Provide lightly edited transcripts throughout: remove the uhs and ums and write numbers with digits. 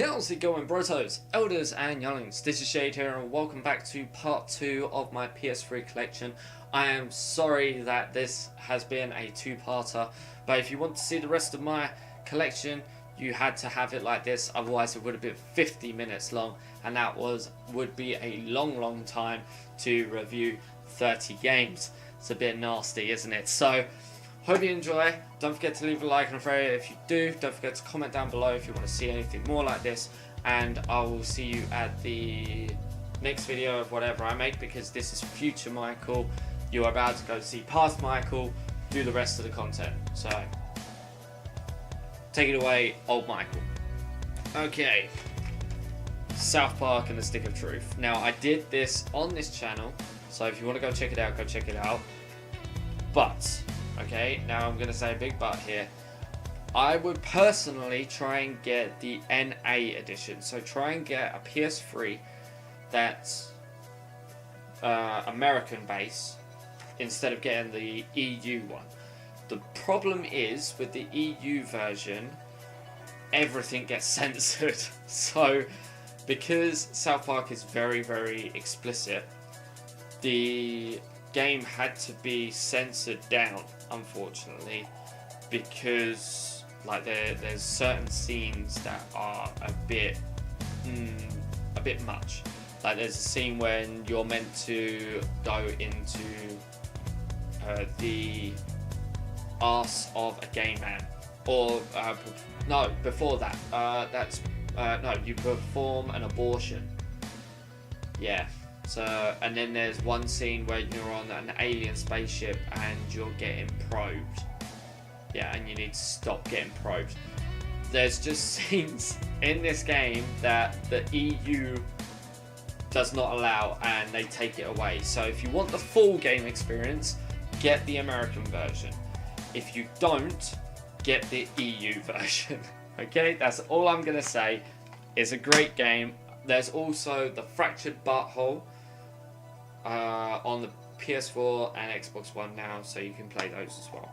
How's it going, brotos, elders and younglings? This is Shade here and welcome back to part 2 of my PS3 collection. I am sorry that this has been a two-parter, but if you want to see the rest of my collection, you had to have it like this, otherwise it would have been 50 minutes long, and that would be a long time to review 30 games. It's a bit nasty, isn't it? So, hope you enjoy. Don't forget to leave a like and a favorite if you do. Don't forget to comment down below if you want to see anything more like this. And I will see you at the next video of whatever I make, because this is future Michael. You're about to go see past Michael, do the rest of the content. So, take it away, old Michael. Okay. South Park and the Stick of Truth. Now, I did this on this channel, so if you want to go check it out, go check it out. But, okay, now I'm going to say a big but here. I would personally try and get the NA edition. So try and get a PS3 that's American base instead of getting the EU one. The problem is with the EU version, everything gets censored. So because South Park is very explicit, the game had to be censored down, unfortunately, because like there's certain scenes that are a bit much. Like there's a scene when you're meant to go into the arse of a gay man, or no, before that, no, you perform an abortion. Yeah. So, and then there's one scene where you're on an alien spaceship and you're getting probed. Yeah, and you need to stop getting probed. There's just scenes in this game that the EU does not allow, and they take it away. So if you want the full game experience, get the American version. If you don't, get the EU version. Okay, that's all I'm going to say. It's a great game. There's also the Fractured Butthole on the PS4 and Xbox One now, so you can play those as well.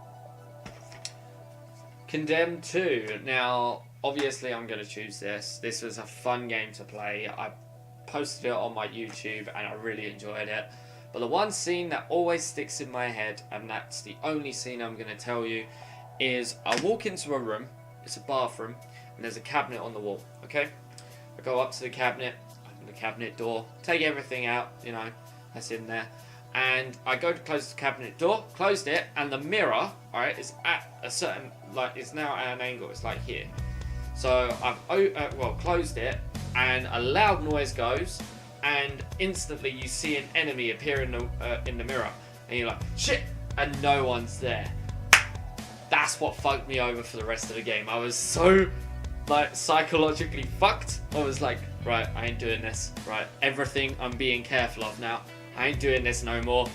Condemned 2. Now, obviously I'm going to choose this. This was a fun game to play. I posted it on my YouTube and I really enjoyed it. But the one scene that always sticks in my head, and that's the only scene I'm going to tell you, is I walk into a room, it's a bathroom, and there's a cabinet on the wall, okay? I go up to the cabinet, open the cabinet door, take everything out, you know, that's in there, and I go to close the cabinet door, closed it, and the mirror, alright, is at a certain, like, it's now at an angle, it's like here. So I've closed it, and a loud noise goes, and instantly you see an enemy appear in the mirror, and you're like, shit, and no one's there. That's what fucked me over for the rest of the game. I was so, like, psychologically fucked. I was like, right, I ain't doing this. Right, everything I'm being careful of now. I ain't doing this no more.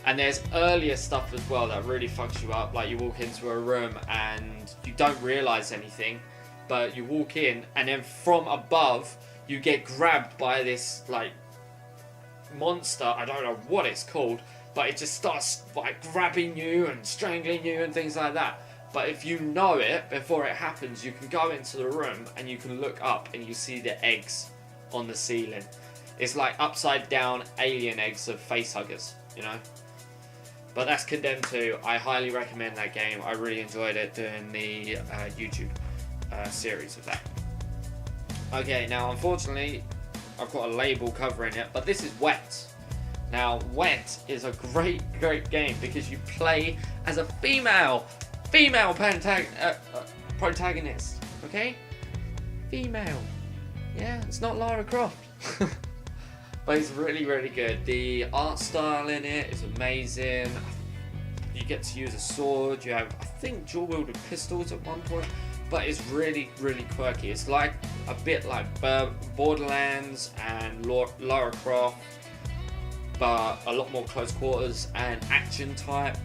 And there's earlier stuff as well that really fucks you up. Like, you walk into a room and you don't realise anything, but you walk in and then from above you get grabbed by this, like, monster. I don't know what it's called, but it just starts, like, grabbing you and strangling you and things like that. But if you know it before it happens, you can go into the room and you can look up and you see the eggs on the ceiling. It's like upside down alien eggs of facehuggers, you know. But that's Condemned 2. I highly recommend that game. I really enjoyed it doing the YouTube series of that. Okay, now unfortunately I've got a label covering it, but this is Wet. Now, Wet is a great game because you play as a female protagonist, okay? Female. Yeah, it's not Lara Croft. But it's really good. The art style in it is amazing. You get to use a sword. You have, I think, dual-wielded pistols at one point. But it's really quirky. It's like a bit like Borderlands and Lara Croft, but a lot more close quarters and action type.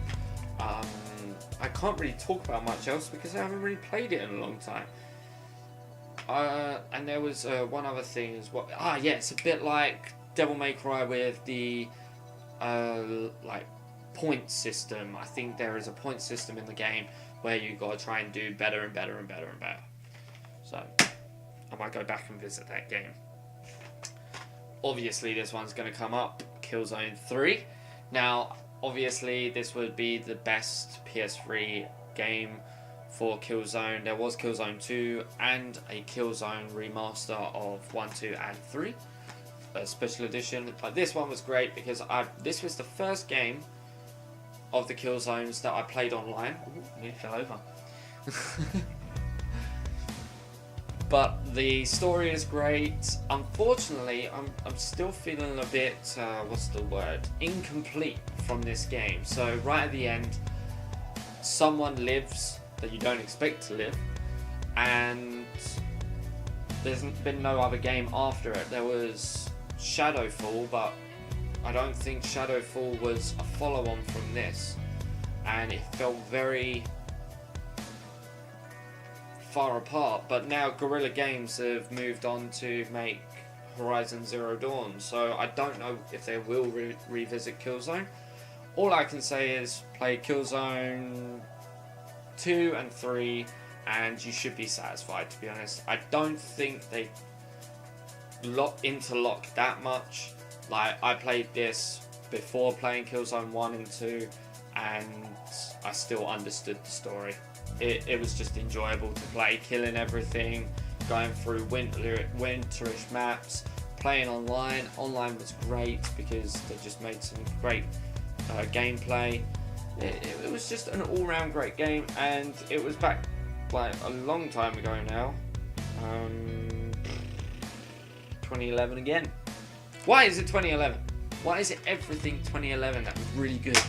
I can't really talk about much else because I haven't really played it in a long time. And there was one other thing as well. Yeah, it's a bit like Devil May Cry with the like point system. I think there is a point system in the game where you got to try and do better and better. So I might go back and visit that game. Obviously, this one's going to come up, Killzone 3. Now, obviously, this would be the best PS3 game for Killzone. There was Killzone 2 and a Killzone remaster of 1, 2, and 3. A special edition. But this one was great because this was the first game of the Killzones that I played online. Ooh, nearly fell over. But the story is great. Unfortunately, I'm still feeling a bit, what's the word? Incomplete from this game. So right at the end, someone lives that you don't expect to live, and there's been no other game after it. There was Shadowfall, but I don't think Shadowfall was a follow-on from this, and it felt very far apart. But now Guerrilla Games have moved on to make Horizon Zero Dawn, so I don't know if they will revisit Killzone. All I can say is play Killzone 2 and 3 and you should be satisfied, to be honest. I don't think they interlock that much. Like, I played this before playing Killzone 1 and 2 and I still understood the story. It was just enjoyable to play, killing everything, going through winterish maps, playing online. Online was great because they just made some great gameplay. It was just an all-round great game, and it was back like a long time ago now. 2011 again. Why is it 2011? Why is it everything 2011 that was really good?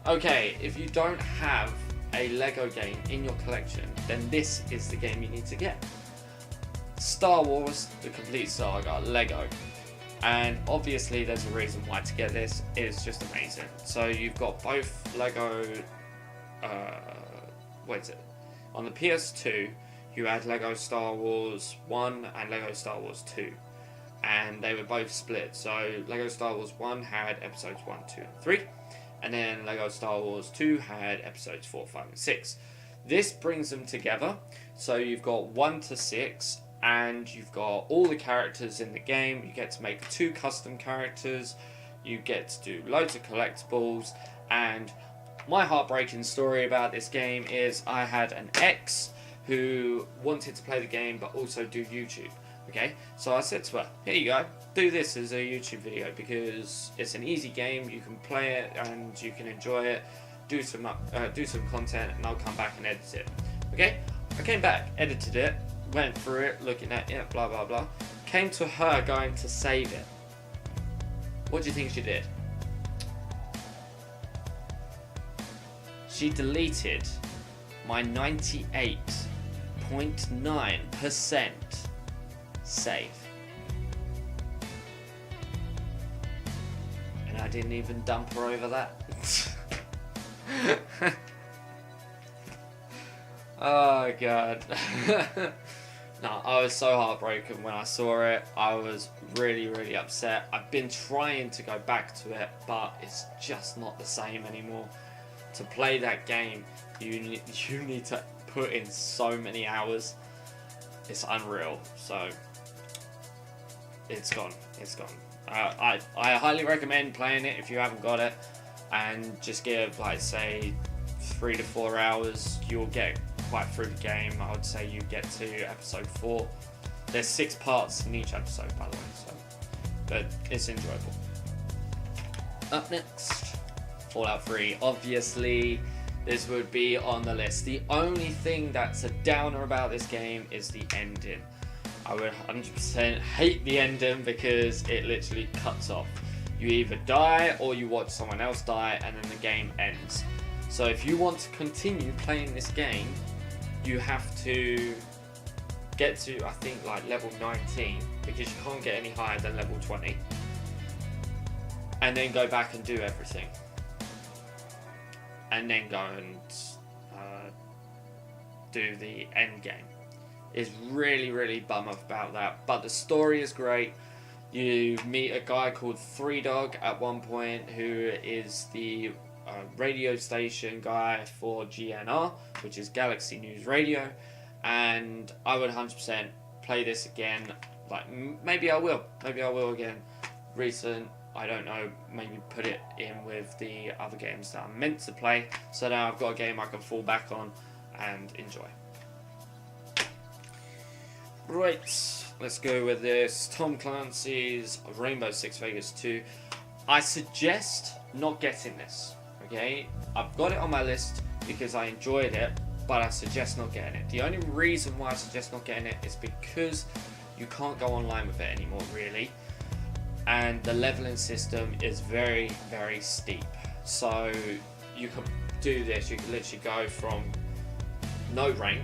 Okay, if you don't have a Lego game in your collection, then this is the game you need to get. Star Wars, the complete saga, Lego. And obviously there's a reason why to get this. It's just amazing. So you've got both Lego, what is it? On the PS2, you had Lego Star Wars 1 and Lego Star Wars 2. And they were both split. So Lego Star Wars 1 had episodes 1, 2, and 3. And then Lego Star Wars 2 had episodes 4, 5, and 6. This brings them together. So you've got 1 to 6. And you've got all the characters in the game. You get to make 2 custom characters. You get to do loads of collectibles. And my heartbreaking story about this game is I had an ex who wanted to play the game but also do YouTube. Okay, so I said to her, here you go, do this as a YouTube video because it's an easy game. You can play it and you can enjoy it. Do some content, and I'll come back and edit it. Okay, I came back, edited it. Went through it, looking at it, blah blah blah. Came to her going to save it. What do you think she did? She deleted my 98.9% save. And I didn't even dump her over that. Oh god. No, I was so heartbroken when I saw it. I was really, really upset. I've been trying to go back to it, but it's just not the same anymore. To play that game, you need to put in so many hours. It's unreal. So, it's gone. It's gone. I highly recommend playing it if you haven't got it. And just give, like, say, 3 to 4 hours. You'll get quite through the game. I would say you get to episode 4. There's 6 parts in each episode, by the way, so but it's enjoyable. Up next, Fallout 3. Obviously, this would be on the list. The only thing that's a downer about this game is the ending. I would 100% hate the ending because it literally cuts off. You either die or you watch someone else die and then the game ends. So if you want to continue playing this game, you have to get to, I think, like level 19 because you can't get any higher than level 20, and then go back and do everything, and then go and do the end game. It's really, really bummed about that, but the story is great. You meet a guy called Three Dog at one point who is the radio station guy for GNR, which is Galaxy News Radio, and I would 100% play this again. Like, maybe I will again. Recent, I don't know, maybe put it in with the other games that I'm meant to play, so now I've got a game I can fall back on and enjoy. Right, let's go with this. Tom Clancy's Rainbow Six Vegas 2. I suggest not getting this, okay? I've got it on my list because I enjoyed it, but I suggest not getting it. The only reason why I suggest not getting it is because you can't go online with it anymore, really. And the leveling system is very, very steep. So you can do this, you can literally go from no rank.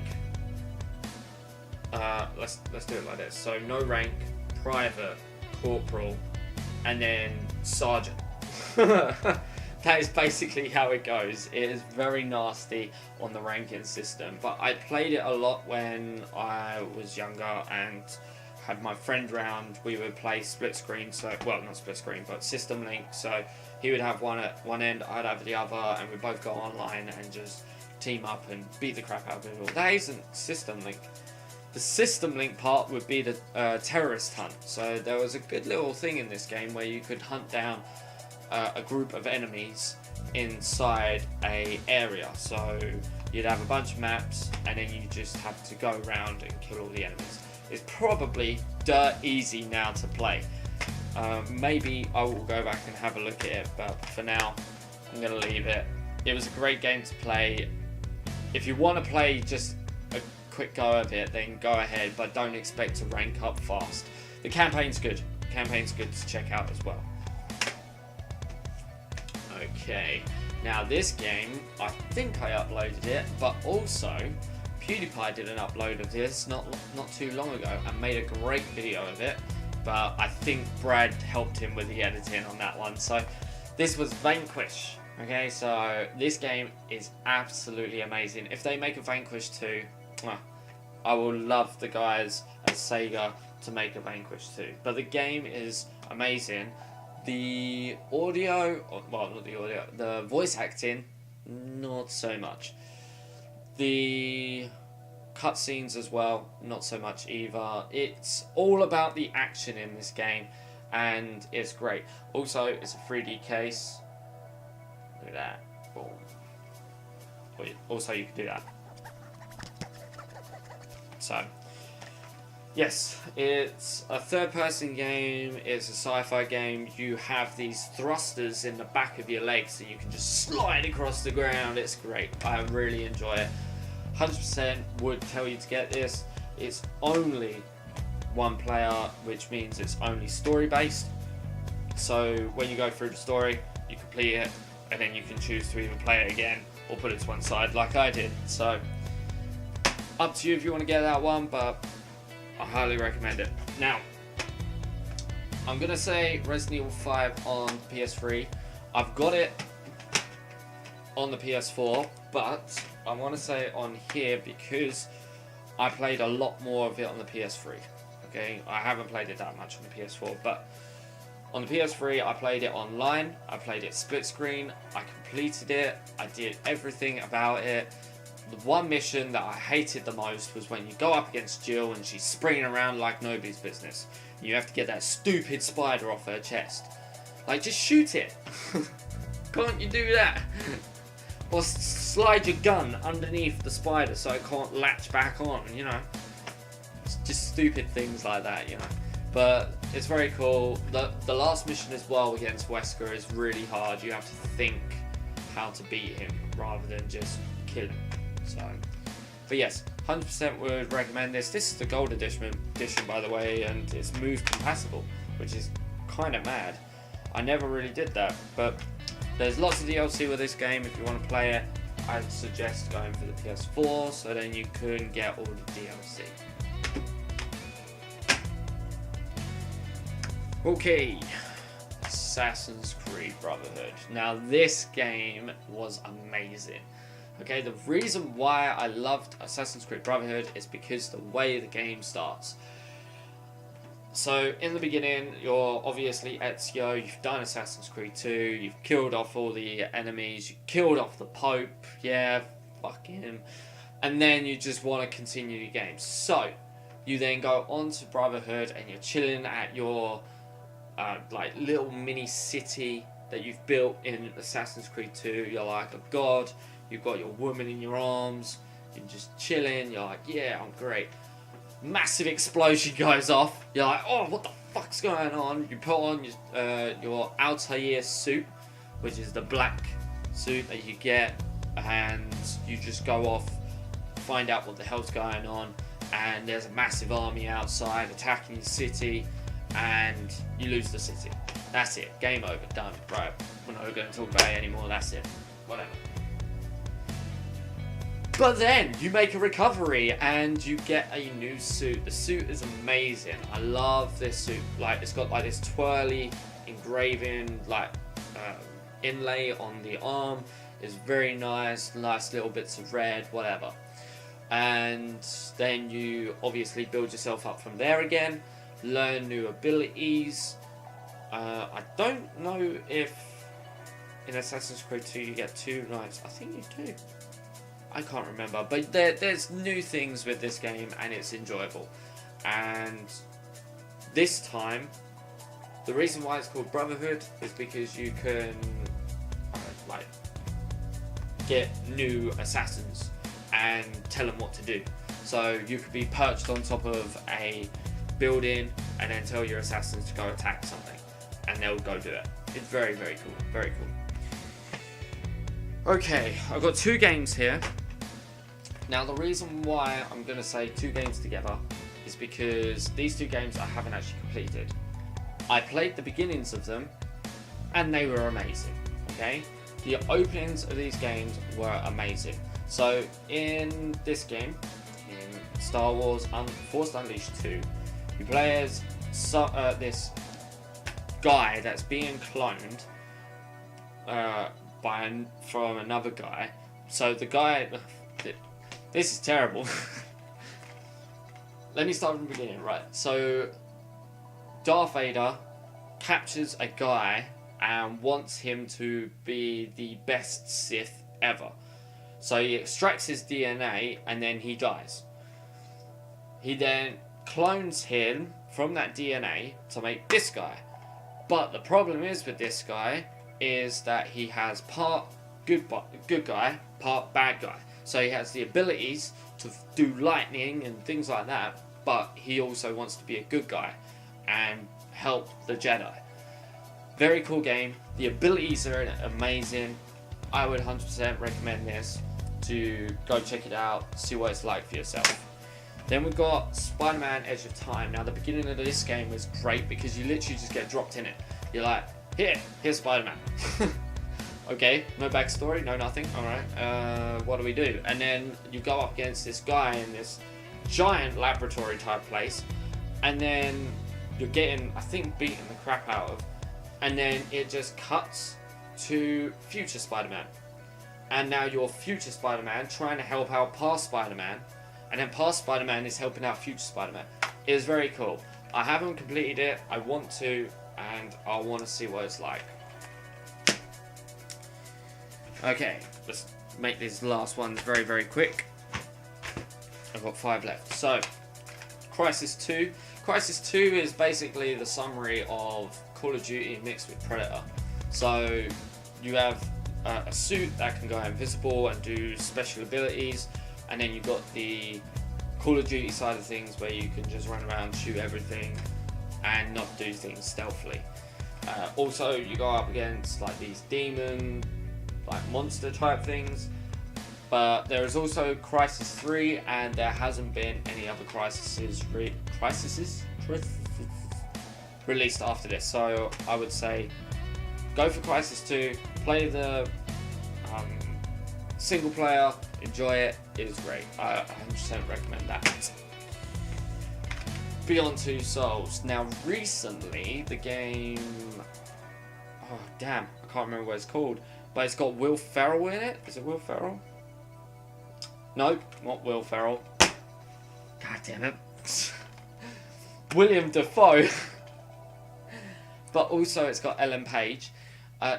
Let's do it like this. So no rank, private, corporal, and then sergeant. That is basically how it goes. It is very nasty on the ranking system, but I played it a lot when I was younger and had my friend round. We would play split screen, so, well, not split screen, but system link. So he would have one at one end, I'd have the other, and we'd both go online and just team up and beat the crap out of people. That isn't system link. The system link part would be the terrorist hunt. So there was a good little thing in this game where you could hunt down a group of enemies inside a area. So you'd have a bunch of maps, and then you just have to go around and kill all the enemies. It's probably dirt easy now to play. Maybe I will go back and have a look at it, but for now, I'm going to leave it. It was a great game to play. If you want to play just a quick go of it, then go ahead, but don't expect to rank up fast. The campaign's good. The campaign's good to check out as well. Okay, now this game, I think I uploaded it, but also PewDiePie did an upload of this not too long ago and made a great video of it, but I think Brad helped him with the editing on that one. So this was Vanquish. Okay, so this game is absolutely amazing. If they make a Vanquish 2, I will love the guys at Sega to make a Vanquish 2. But the game is amazing. The audio, well, not the audio, the voice acting, not so much. The cutscenes as well, not so much either. It's all about the action in this game, and it's great. Also, it's a 3D case. Look at that. Boom. Also, you can do that. So, yes, it's a third-person game. It's a sci-fi game. You have these thrusters in the back of your legs, so you can just slide across the ground. It's great. I really enjoy it. 100% would tell you to get this. It's only one player, which means it's only story-based. So when you go through the story, you complete it, and then you can choose to either play it again or put it to one side like I did. So up to you if you want to get that one, but I highly recommend it. Now, I'm going to say Resident Evil 5 on PS3. I've got it on the PS4, but I want to say it on here because I played a lot more of it on the PS3. Okay, I haven't played it that much on the PS4, but on the PS3 I played it online, I played it split screen, I completed it, I did everything about it. The one mission that I hated the most was when you go up against Jill and she's springing around like nobody's business. You have to get that stupid spider off her chest. Like, just shoot it. Can't you do that? Or slide your gun underneath the spider so it can't latch back on, you know. It's just stupid things like that, you know. But it's very cool. The last mission as well against Wesker is really hard. You have to think how to beat him rather than just kill him. So, but yes, 100% would recommend this. This is the gold edition by the way, and it's move compatible, which is kind of mad. I never really did that, but there's lots of DLC with this game. If you want to play it, I'd suggest going for the PS4, so then you can get all the DLC. Okay, Assassin's Creed Brotherhood. Now this game was amazing. Okay, the reason why I loved Assassin's Creed Brotherhood is because the way the game starts. So in the beginning, you're obviously Ezio, you've done Assassin's Creed 2, you've killed off all the enemies, you killed off the Pope, yeah, fuck him. and then you just want to continue your game. So you then go on to Brotherhood, and you're chilling at your like little mini city that you've built in Assassin's Creed 2. You're like a god. You've got your woman in your arms. You're just chilling. You're like, yeah, I'm great. Massive explosion goes off. You're like, oh, what the fuck's going on? You put on your Altair suit, which is the black suit that you get, and you just go off, find out what the hell's going on, and there's a massive army outside attacking the city, and you lose the city. That's it. Game over. Done. Right. We're not going to talk about it anymore. That's it. Whatever. But then you make a recovery and you get a new suit. The suit is amazing. I love this suit. Like, it's got like this twirly engraving, like inlay on the arm. It's very nice. Nice little bits of red, whatever. And then you obviously build yourself up from there again. Learn new abilities. I don't know if in Assassin's Creed 2 you get 2 knights. I think you do. I can't remember, but there's new things with this game, and it's enjoyable. And this time, the reason why it's called Brotherhood is because you can like get new assassins and tell them what to do. So you could be perched on top of a building and then tell your assassins to go attack something, and they'll go do it. It's very, very cool. Very cool. Okay, I've got 2 games here. Now, the reason why I'm going to say 2 games together is because these 2 games I haven't actually completed. I played the beginnings of them, and they were amazing, okay? The openings of these games were amazing. So, in this game, in Star Wars Force Unleashed 2, you play as this guy that's being cloned from another guy. So the guy, this is terrible. Let me start from the beginning, right? So Darth Vader captures a guy and wants him to be the best Sith ever. So he extracts his DNA and then he dies. He then clones him from that DNA to make this guy. But the problem is with this guy is that he has part good guy, part bad guy. So he has the abilities to do lightning and things like that, but he also wants to be a good guy and help the Jedi. Very cool game. The abilities are amazing. I would 100% recommend this to go check it out, see what it's like for yourself. Then we've got SpiderMan Edge of Time. Now, the beginning of this game was great because you literally just get dropped in it. You're like, here's Spider-Man. Okay, no backstory, no nothing. Alright, what do we do? And then you go up against this guy in this giant laboratory type place, and then you're getting, I think, beaten the crap out of. And then it just cuts to future Spider-Man. And now you're future Spider-Man trying to help out past Spider-Man, and then past Spider-Man is helping out future Spider-Man. It is very cool. I haven't completed it, I want to, and I want to see what it's like. Okay, let's make these last ones very, very quick. I've got 5 left. So, Crysis 2. Crysis 2 is basically the summary of Call of Duty mixed with Predator. So, you have a suit that can go invisible and do special abilities, and then you've got the Call of Duty side of things where you can just run around, shoot everything, and not do things stealthily. Also, you go up against like these demon, like monster type things. But there is also Crysis 3, and there hasn't been any other Crysis released after this. So I would say go for Crysis 2, play the single player, enjoy it, it is great. I 100% recommend that. Beyond Two Souls. Now recently the game, oh damn, I can't remember what it's called, but it's got Will Ferrell in it. Is it Will Ferrell? Nope, not Will Ferrell. God damn it. William Dafoe. But also it's got Ellen Page.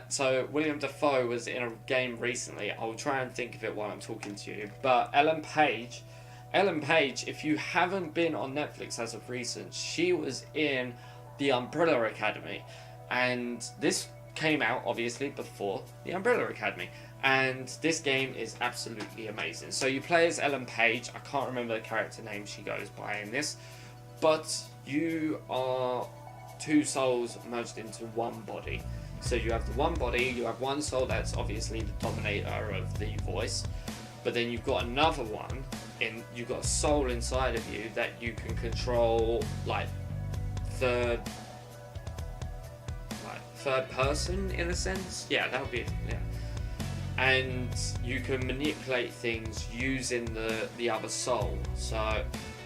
So William Dafoe was in a game recently. I'll try and think of it while I'm talking to you. But Ellen Page, if you haven't been on Netflix as of recent, she was in the Umbrella Academy, and this came out obviously before the Umbrella Academy. And this game is absolutely amazing. So you play as Ellen Page. I can't remember the character name she goes by in this, but you are two souls merged into one body. So you have the one body, you have one soul that's obviously the dominator of the voice, but then you've got another one, you've got a soul inside of you that you can control, like third person in a sense. Yeah, that would be, yeah. And you can manipulate things using the other soul. So,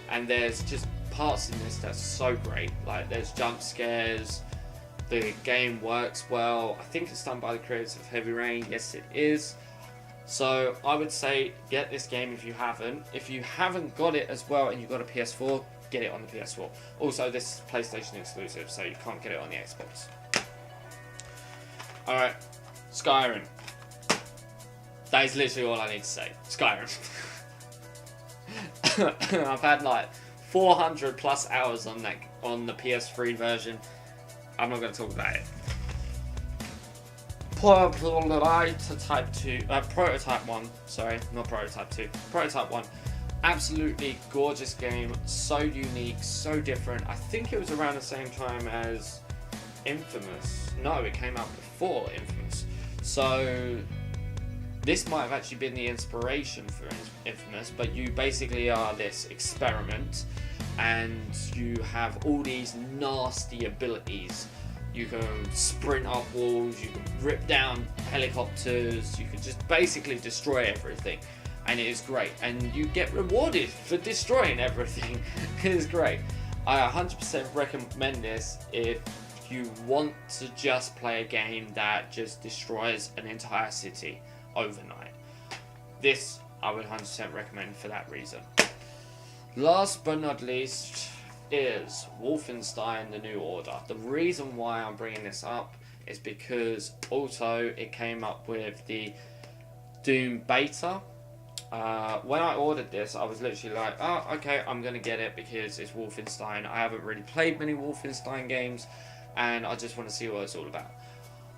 and there's just parts in this that's so great. Like there's jump scares. The game works well. I think it's done by the creators of Heavy Rain. Yes, it is. So I would say get this game if you haven't. If you haven't got it as well and you've got a PS4, get it on the PS4. Also, this is PlayStation exclusive, so you can't get it on the Xbox. Alright, Skyrim. That is literally all I need to say. Skyrim. I've had like 400 plus hours on the PS3 version. I'm not going to talk about it. Prototype 1, sorry, not Prototype 2. Prototype 1. Absolutely gorgeous game, so unique, so different. I think it was around the same time as Infamous. No, it came out before Infamous. So this might have actually been the inspiration for Infamous, but you basically are this experiment and you have all these nasty abilities. You can sprint up walls, you can rip down helicopters, you can just basically destroy everything, and it is great, and you get rewarded for destroying everything. It is great. I 100% recommend this if you want to just play a game that just destroys an entire city overnight. This I would 100% recommend for that reason. Last but not least is Wolfenstein: The New Order. The reason why I'm bringing this up is because also it came up with the Doom beta. When I ordered this, I was literally like, oh, okay, I'm going to get it because it's Wolfenstein. I haven't really played many Wolfenstein games, and I just want to see what it's all about.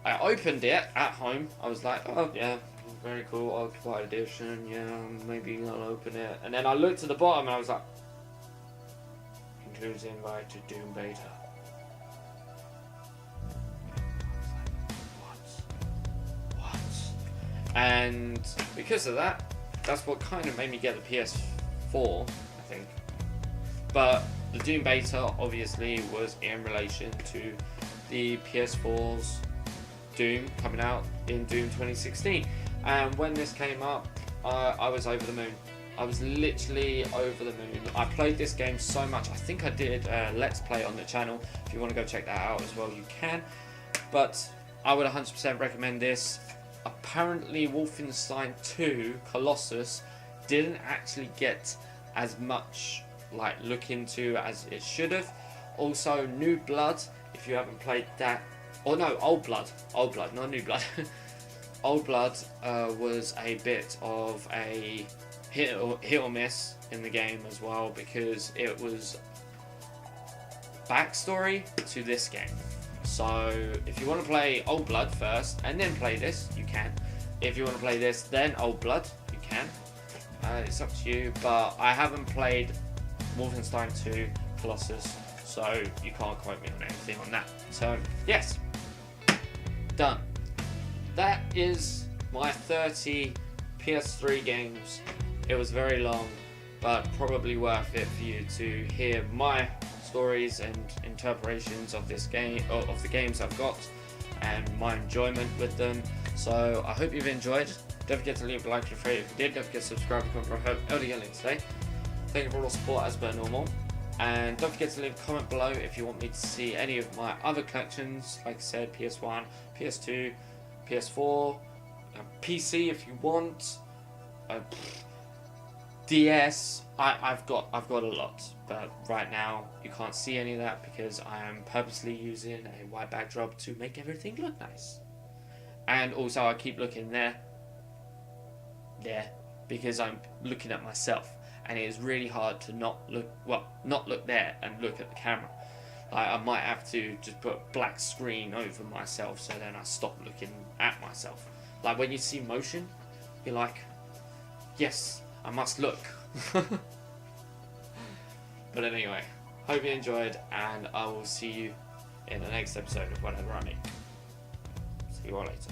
I opened it at home. I was like, oh, yeah, very cool, Occupied Edition, yeah, maybe I'll open it. And then I looked at the bottom and I was like, includes invite to Doom Beta. What? And because of that, that's what kind of made me get the PS4, I think. But the Doom Beta obviously was in relation to the PS4's Doom coming out in Doom 2016. And when this came up, I was over the moon. I was literally over the moon. I played this game so much. I think I did a Let's Play on the channel. If you want to go check that out as well, you can. But I would 100% recommend this. Apparently Wolfenstein 2 Colossus didn't actually get as much look into as it should have. Also, New Blood, if you haven't played that, or no, Old Blood, not New Blood. Old Blood was a bit of a hit or miss in the game as well, because it was backstory to this game. So if you want to play Old Blood first and then play this, you can. If you want to play this then Old Blood, you can. It's up to you, but I haven't played Wolfenstein 2 Colossus, so you can't quote me on anything on that. So yes, done. That is my 30 PS3 games. It was very long, but probably worth it for you to hear my stories and interpretations of this game, or of the games I've got, and my enjoyment with them. So I hope you've enjoyed. Don't forget to leave a like if you did. Don't forget to subscribe and comment for Youngling today. Thank you for all the support as per normal. And don't forget to leave a comment below if you want me to see any of my other collections. Like I said, PS1, PS2, PS4, PC if you want, DS. I've got a lot, but right now you can't see any of that because I am purposely using a white backdrop to make everything look nice. And also I keep looking there, because I'm looking at myself, and it is really hard to not look there and look at the camera. Like, I might have to just put a black screen over myself so then I stop looking at myself. Like, when you see motion, you're like, yes, I must look. But anyway, hope you enjoyed, and I will see you in the next episode of whatever I make. See you all later.